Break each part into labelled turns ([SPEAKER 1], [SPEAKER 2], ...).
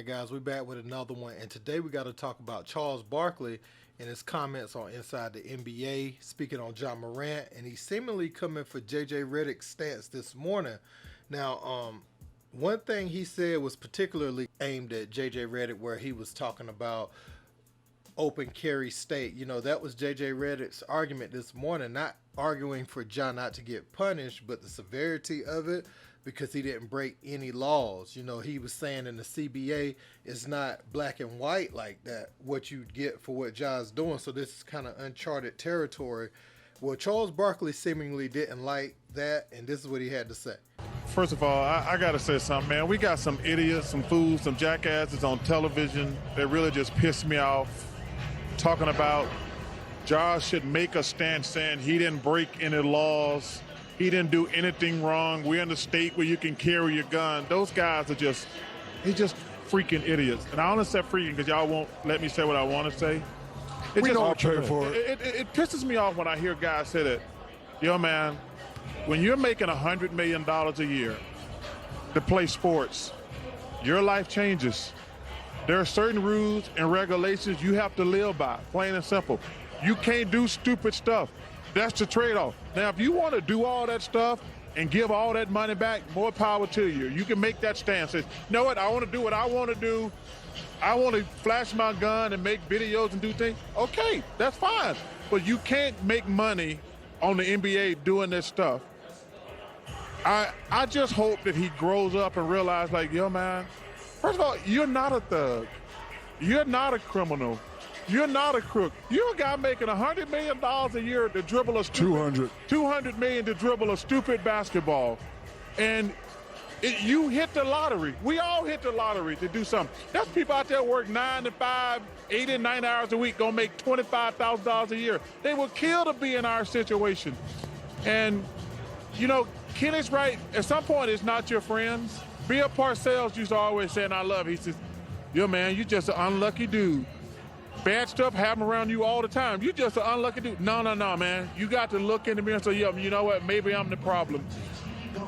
[SPEAKER 1] right, guys, we're back with another one, and today we got to talk about Charles Barkley and his comments on Inside the NBA, speaking on Ja Morant, and he's seemingly coming for JJ Redick's stance this morning. Now, one thing he said was particularly aimed at JJ Redick, where he was talking about open carry state. You know, that was JJ Redick's argument this morning, not arguing for Ja not to get punished, but the severity of it, because he didn't break any laws. You know, he was saying in the CBA, it's not black and white like that, what you get for what Ja's doing. So this is kind of uncharted territory. Well, Charles Barkley seemingly didn't like that, and this is what he had to say.
[SPEAKER 2] First of all, I got to say something, man. We got some idiots, some fools, some jackasses on television that really just piss me off, talking about Ja should make a stand saying he didn't break any laws. He didn't do anything wrong. We're in a state where you can carry your gun. Those guys are just freaking idiots. And I only say freaking because y'all won't let me say what I want to say.
[SPEAKER 3] We don't care for it.
[SPEAKER 2] It pisses me off when I hear guys say that. Yo, man, when you're making $100 million a year to play sports, your life changes. There are certain rules and regulations you have to live by, plain and simple. You can't do stupid stuff. That's the trade-off. Now, if you want to do all that stuff and give all that money back, more power to you. You can make that stand. Say, you know what, I want to do what I want to do. I want to flash my gun and make videos and do things. Okay, that's fine. But you can't make money on the NBA doing this stuff. I just hope that he grows up and realizes, like, yo, man, first of all, you're not a thug. You're not a criminal. You're not a crook. You're a guy making $100 million a year to dribble a stupid, $200 million to dribble a stupid basketball. And you hit the lottery. We all hit the lottery to do something. There's people out there work 9 to 5, 8 and 9 hours a week, gonna make $25,000 a year. They would kill to be in our situation. And, you know, Kenny's right. At some point, it's not your friends. Bill Parcells used to always say, and I love it, he says, yo, man, you just an unlucky dude. Bad stuff happen around you all the time. You just an unlucky dude. No, man. You got to look in the mirror and say, yo, you know what? Maybe I'm the problem.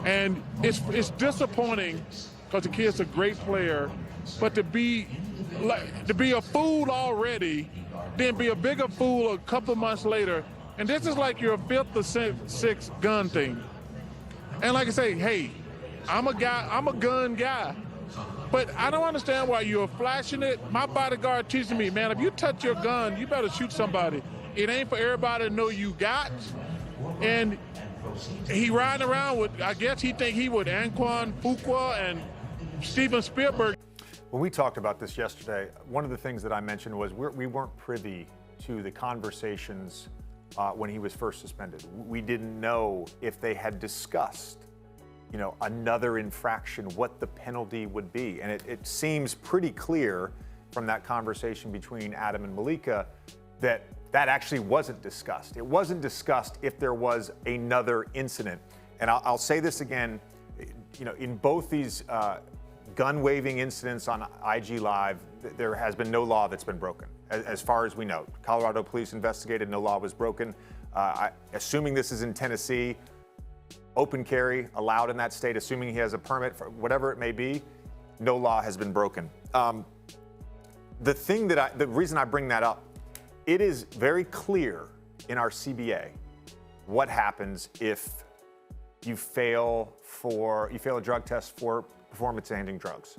[SPEAKER 2] And it's disappointing because the kid's a great player, but to be a fool already, then be a bigger fool a couple months later, and this is like your fifth or sixth gun thing. And like I say, hey, I'm a gun guy. But I don't understand why you're flashing it. My bodyguard teaches me, man, if you touch your gun, you better shoot somebody. It ain't for everybody to know you got. And he riding around with, I guess he think he would Antoine Fuqua and Steven Spielberg.
[SPEAKER 4] When we talked about this yesterday, one of the things that I mentioned was we weren't privy to the conversations when he was first suspended. We didn't know if they had discussed, you know, another infraction, what the penalty would be. And it seems pretty clear from that conversation between Adam and Malika that actually wasn't discussed. It wasn't discussed if there was another incident. And I'll say this again, you know, in both these gun-waving incidents on IG Live, there has been no law that's been broken, as far as we know. Colorado police investigated, no law was broken. Assuming this is in Tennessee, open carry allowed in that state, assuming he has a permit for whatever it may be, no law has been broken. The reason I bring that up, it is very clear in our CBA what happens if you fail a drug test for performance-enhancing drugs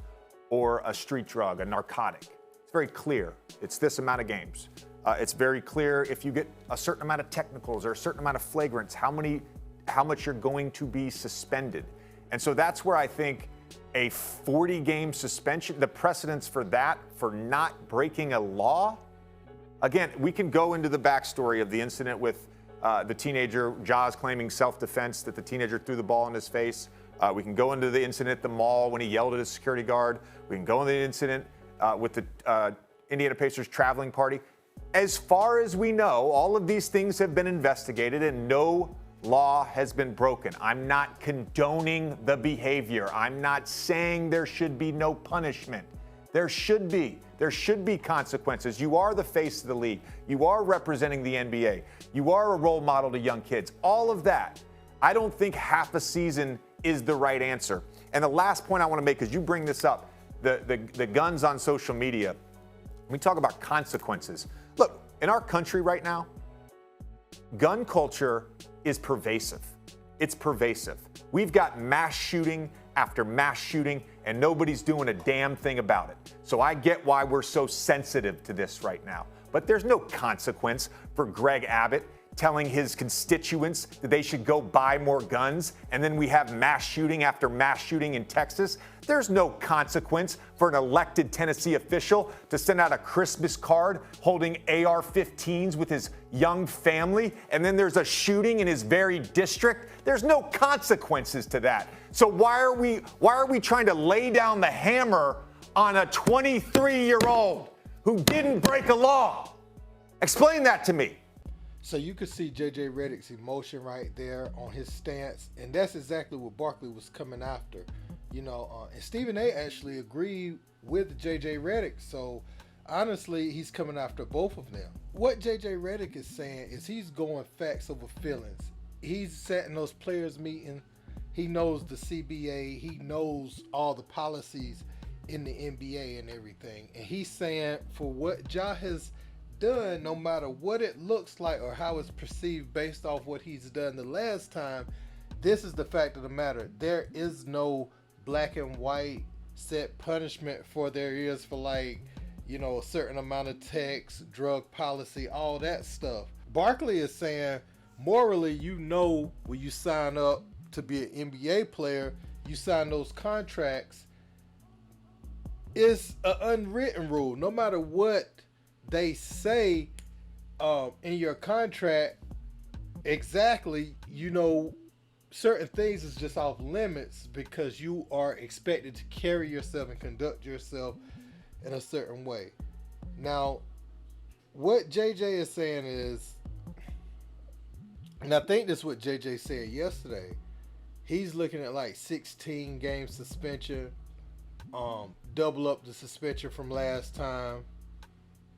[SPEAKER 4] or a street drug, a narcotic. It's very clear. It's this amount of games. It's very clear if you get a certain amount of technicals or a certain amount of flagrants, how much you're going to be suspended. And so that's where I think a 40-game suspension, the precedence for that, for not breaking a law. Again, we can go into the backstory of the incident with the teenager, Ja's claiming self-defense, that the teenager threw the ball in his face. We can go into the incident at the mall when he yelled at his security guard. We can go into the incident with the Indiana Pacers traveling party. As far as we know, all of these things have been investigated and no law has been broken. I'm not condoning the behavior. I'm not saying there should be no punishment. There should be. There should be consequences. You are the face of the league. You are representing the NBA. You are a role model to young kids. All of that. I don't think half a season is the right answer. And the last point I want to make, because you bring this up, the guns on social media, we talk about consequences. Look, in our country right now, gun culture is pervasive. It's pervasive. We've got mass shooting after mass shooting, and nobody's doing a damn thing about it. So I get why we're so sensitive to this right now. But there's no consequence for Greg Abbott telling his constituents that they should go buy more guns, and then we have mass shooting after mass shooting in Texas. There's no consequence for an elected Tennessee official to send out a Christmas card holding AR-15s with his young family, and then there's a shooting in his very district. There's no consequences to that. So why are we trying to lay down the hammer on a 23-year-old who didn't break a law? Explain that to me.
[SPEAKER 1] So you could see JJ Redick's emotion right there on his stance, and that's exactly what Barkley was coming after. And Stephen A. actually agreed with JJ Redick, so honestly, he's coming after both of them. What JJ Redick is saying is he's going facts over feelings. He's sat in those players' meetings. He knows the CBA. He knows all the policies in the NBA and everything. And he's saying for what Ja has done, no matter what it looks like or how it's perceived based off what he's done the last time, this is the fact of the matter. There is no black and white set punishment for there is for a certain amount of tax, drug policy, all that stuff. Barkley is saying morally, when you sign up to be an NBA player, you sign those contracts. It's an unwritten rule. No matter what they say in your contract, exactly, certain things is just off limits because you are expected to carry yourself and conduct yourself in a certain way. Now, what JJ is saying is, and I think this is what JJ said yesterday, he's looking at 16 game suspension, double up the suspension from last time.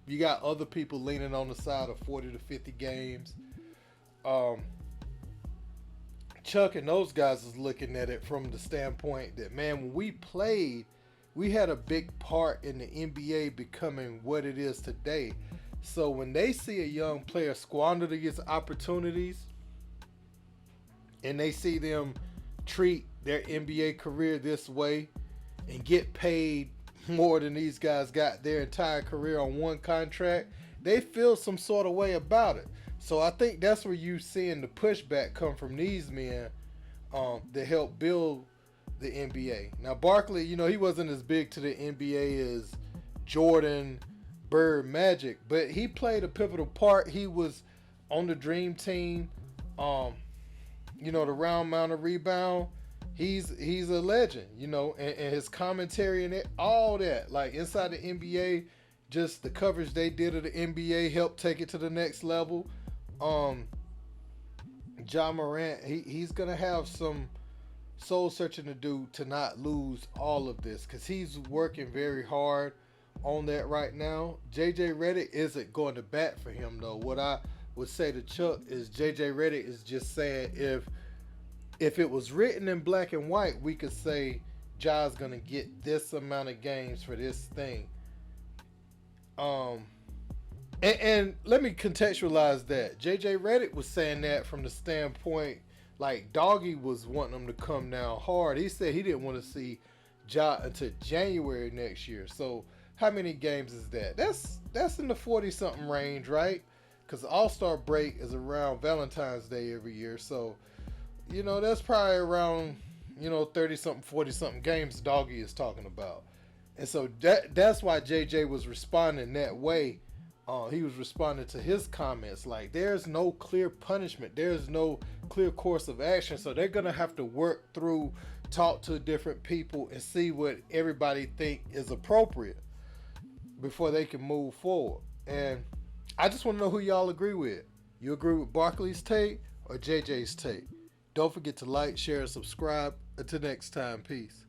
[SPEAKER 1] You got other people leaning on the side of 40 to 50 games. Chuck and those guys is looking at it from the standpoint that, man, when we played, we had a big part in the NBA becoming what it is today. So when they see a young player squander these opportunities and they see them treat their NBA career this way and get paid more than these guys got their entire career on one contract, they feel some sort of way about it. So I think that's where you seeing the pushback come from these men that help build the NBA. Now Barkley, he wasn't as big to the NBA as Jordan, Bird, Magic, but he played a pivotal part. He was on the dream team, the round mound of rebound. He's a legend, and his commentary and all that, inside the NBA, just the coverage they did of the NBA helped take it to the next level. Ja Morant, he's gonna have some soul searching to do to not lose all of this because he's working very hard on that right now. JJ Redick isn't going to bat for him though. What I would say to Chuck is JJ Redick is just saying if it was written in black and white, we could say Ja's gonna get this amount of games for this thing. And let me contextualize that. JJ Redick was saying that from the standpoint Doggy was wanting him to come down hard. He said he didn't want to see Ja until January next year. So how many games is that? That's in the 40-something range, right? Because the All-Star break is around Valentine's Day every year. So, that's probably around, 30-something, 40-something games Doggy is talking about. And so that's why JJ was responding that way. He was responding to his comments there's no clear punishment. There's no clear course of action. So they're going to have to work through, talk to different people and see what everybody think is appropriate before they can move forward. And I just want to know who y'all agree with. You agree with Barkley's take or JJ's take? Don't forget to like, share, and subscribe. Until next time, peace.